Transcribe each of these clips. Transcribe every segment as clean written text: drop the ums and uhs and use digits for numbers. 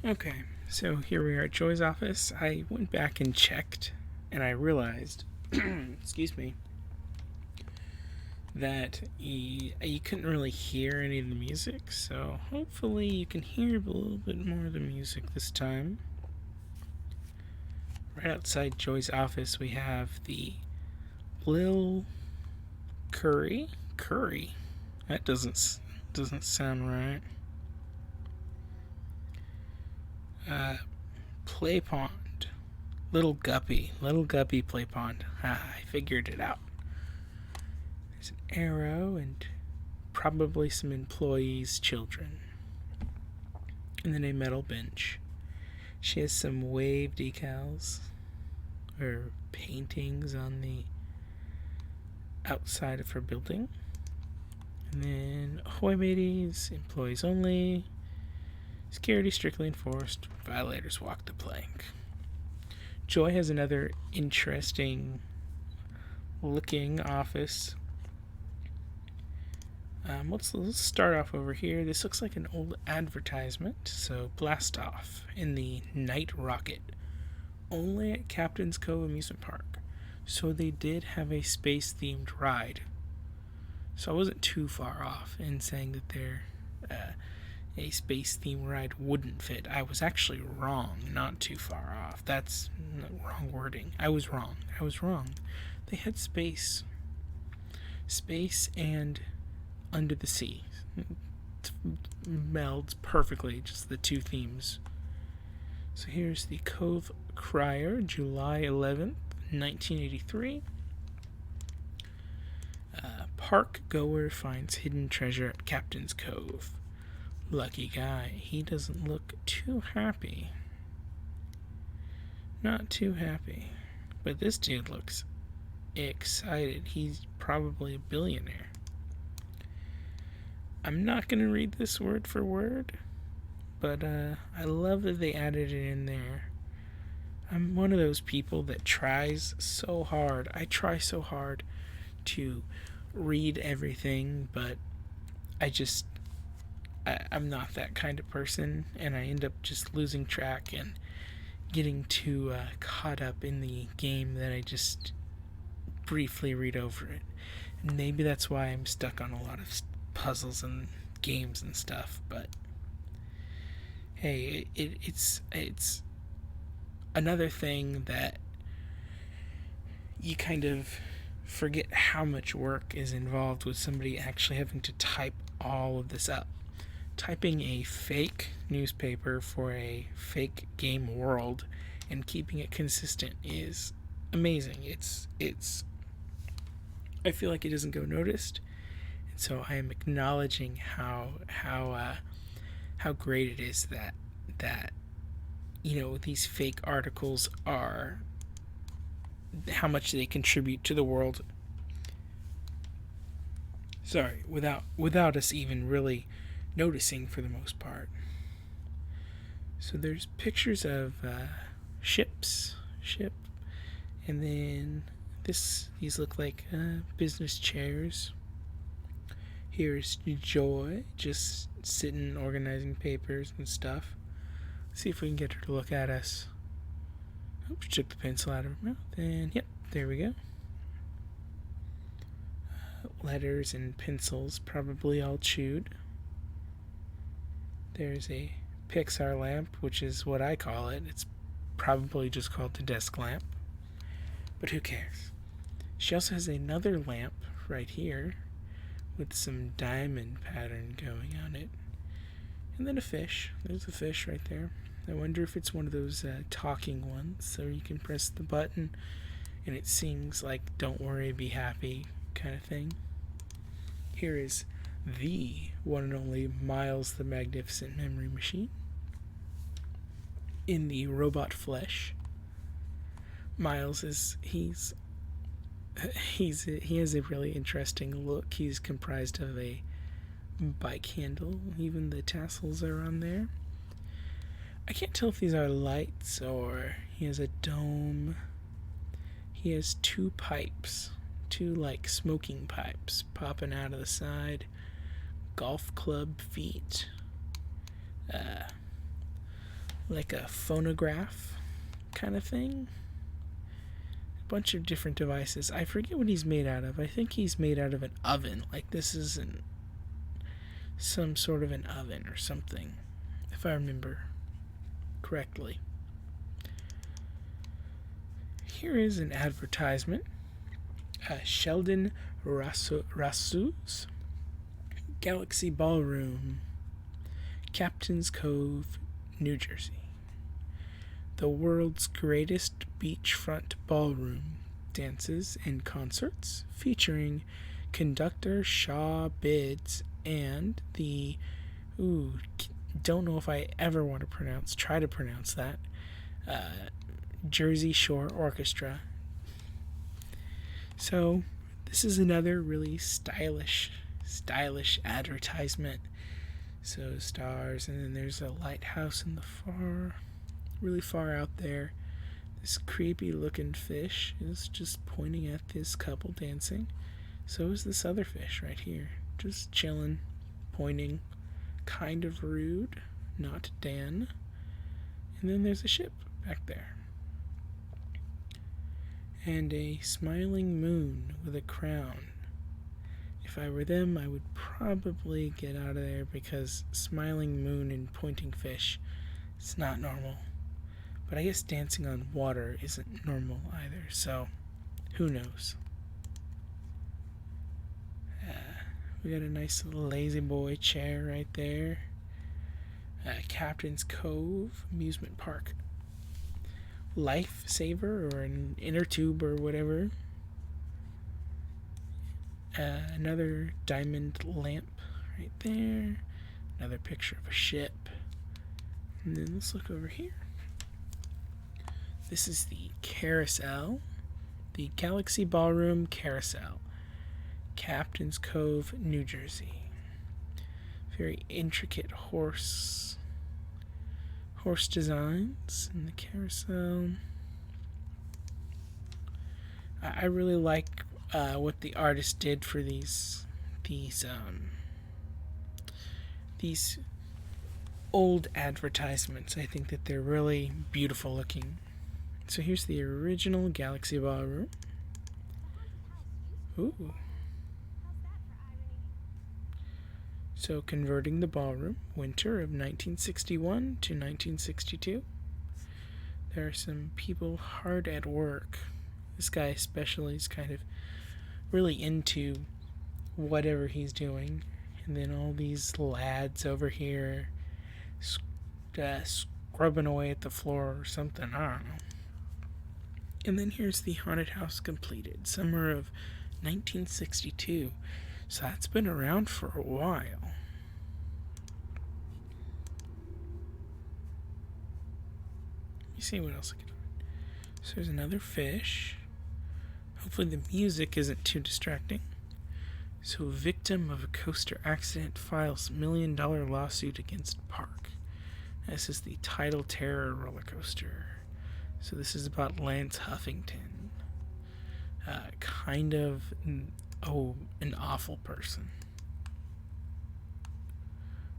Okay, so here we are at Joy's office. I went back and checked, and I realized, excuse me, that you couldn't really hear any of the music, so hopefully you can hear a little bit more of the music this time. Right outside Joy's office, we have the Lil Curry. Curry? That doesn't sound right. Play pond. Little Guppy play pond. I figured it out. There's an arrow and probably some employees' children. And then a metal bench. She has some wave decals or paintings on the outside of her building. And then ahoy mateys, employees only, security strictly enforced, violators walk the plank. Joy has another interesting looking office. Let's start off over here. This looks like an old advertisement. So blast off in the Night Rocket, only at Captain's Cove Amusement Park. So they did have a space-themed ride. So I wasn't too far off in saying that a space-themed ride wouldn't fit. I was actually wrong, not too far off. That's wrong wording. I was wrong. They had space and under the sea. It melds perfectly, just the two themes. So here's the Cove Crier, July 11th, 1983. Park goer finds hidden treasure at Captain's Cove. Lucky guy. He doesn't look too happy. Not too happy. But this dude looks excited. He's probably a billionaire. I'm not going to read this word for word, but I love that they added it in there. I'm one of those people that tries so hard. I try so hard to read everything, but I'm not that kind of person, and I end up just losing track and getting too caught up in the game that I just briefly read over it. And maybe that's why I'm stuck on a lot of puzzles and games and stuff, but hey, it's another thing that you kind of forget how much work is involved with somebody actually having to type all of this up. Typing a fake newspaper for a fake game world and keeping it consistent is amazing. It's I feel like it doesn't go noticed, and so I am acknowledging how great it is that these fake articles are, how much they contribute to the world. Sorry, without us even really noticing for the most part. So there's pictures of ship, and then these look like business chairs. Here's Joy just sitting organizing papers and stuff. Let's see if we can get her to look at us. Oops, took the pencil out of her mouth, and yep, there we go. Letters and pencils, probably all chewed. There's a Pixar lamp, which is what I call it. It's probably just called the desk lamp, but who cares? She also has another lamp right here with some diamond pattern going on it. And then a fish. There's a fish right there. I wonder if it's one of those talking ones, so you can press the button and it sings like "Don't worry, be happy" kind of thing. Here is the one and only Miles the Magnificent Memory Machine in the robot flesh. Miles he has a really interesting look. He's comprised of a bike handle. Even the tassels are on there. I can't tell if these are lights or he has a dome. He has two pipes, two like smoking pipes popping out of the side. Golf club feet. like a phonograph kind of thing. A bunch of different devices. I forget what he's made out of. I think he's made out of an oven. Like this is some sort of an oven or something, if I remember correctly. Here is an advertisement. Sheldon Rasso's Galaxy Ballroom, Captain's Cove, New Jersey. The world's greatest beachfront ballroom dances and concerts featuring conductor Shaw Bids and the don't know if I ever want to try to pronounce that, Jersey Shore Orchestra. So this is another really stylish advertisement. So stars, and then there's a lighthouse in the really far out there. This creepy looking fish is just pointing at this couple dancing. So is this other fish right here, just chilling, pointing, kind of rude, not Dan. And then there's a ship back there. And a smiling moon with a crown. If I were them, I would probably get out of there because smiling moon and pointing fish, it's not normal. But I guess dancing on water isn't normal either, so who knows? We got a nice little lazy boy chair right there. Captain's Cove Amusement Park. Lifesaver or an inner tube or whatever. Another diamond lamp right there. Another picture of a ship. And then let's look over here. This is the carousel. The Galaxy Ballroom Carousel. Captain's Cove, New Jersey. Very intricate horse designs in the carousel. I really like what the artist did for these old advertisements. I think that they're really beautiful looking. So here's the original Galaxy Ballroom. Ooh. So converting the ballroom, winter of 1961 to 1962. There are some people hard at work. This guy especially is kind of really into whatever he's doing. And then all these lads over here scrubbing away at the floor or something, I don't know. And then here's the haunted house completed, summer of 1962. So that's been around for a while. Let me see what else I can find. So there's another fish. Hopefully the music isn't too distracting. So victim of a coaster accident files $1 million lawsuit against park. This is the Tidal Terror roller coaster. So this is about Lance Huffington. Kind of an awful person.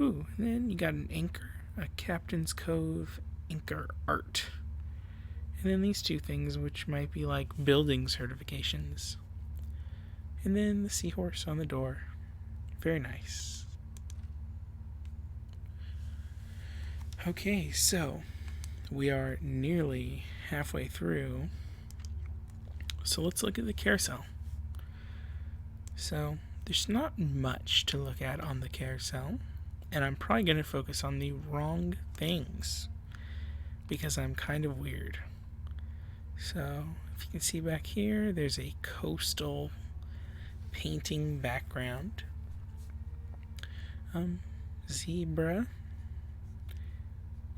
Ooh, and then you got an anchor, a Captain's Cove anchor art. And then these two things, which might be like building certifications. And then the seahorse on the door. Very nice. Okay, so we are nearly halfway through. So let's look at the carousel. So there's not much to look at on the carousel. And I'm probably going to focus on the wrong things. Because I'm kind of weird. So if you can see back here, there's a coastal painting background. Zebra.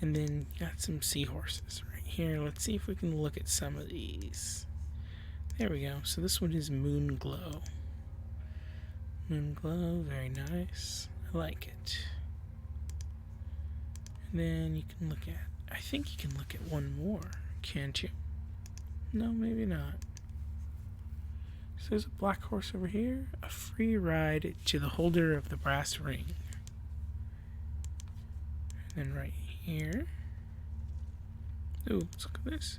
And then you got some seahorses right here. Let's see if we can look at some of these. There we go. So this one is Moon Glow. Moon Glow, very nice. I like it. And then you can look at, I think you can look at one more, can't you? No, maybe not. So there's a black horse over here. A free ride to the holder of the brass ring. And then right here, Ooh, let's look at this.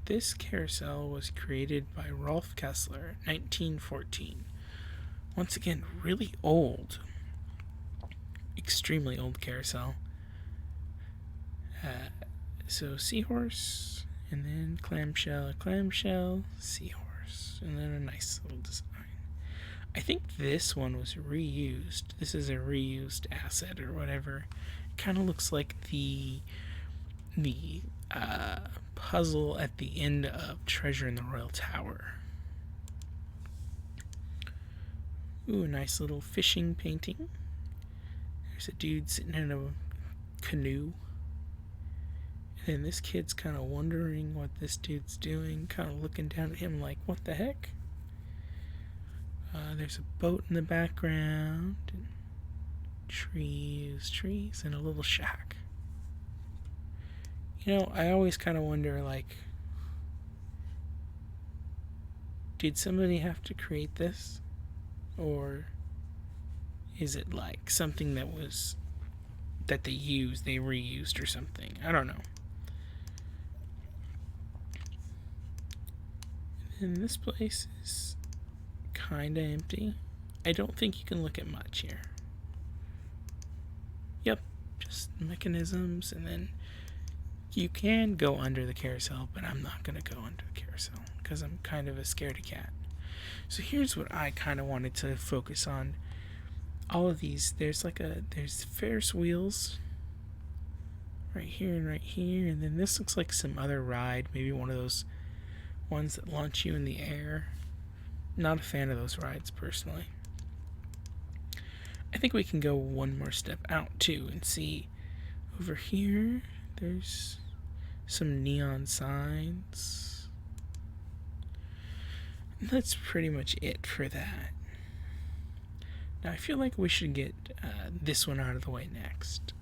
This carousel was created by Rolf Kessler, 1914. Once again, really old. Extremely old carousel. So seahorse, and then clamshell, seahorse, and then a nice little design. I think this one was reused. This is a reused asset or whatever. It kind of looks like the puzzle at the end of Treasure in the Royal Tower. Ooh, a nice little fishing painting. There's a dude sitting in a canoe. And then this kid's kind of wondering what this dude's doing, kind of looking down at him like, what the heck? There's a boat in the background, and trees, and a little shack. You know, I always kind of wonder, like, did somebody have to create this? Or is it like something that they reused or something? I don't know. And this place is kind of empty. I don't think you can look at much here. Yep, just mechanisms, and then you can go under the carousel, but I'm not going to go under the carousel because I'm kind of a scaredy cat. So here's what I kind of wanted to focus on. All of these, there's Ferris wheels right here, and then this looks like some other ride, maybe one of those ones that launch you in the air. Not a fan of those rides, personally. I think we can go one more step out, too, and see over here, there's some neon signs. And that's pretty much it for that. Now, I feel like we should get this one out of the way next.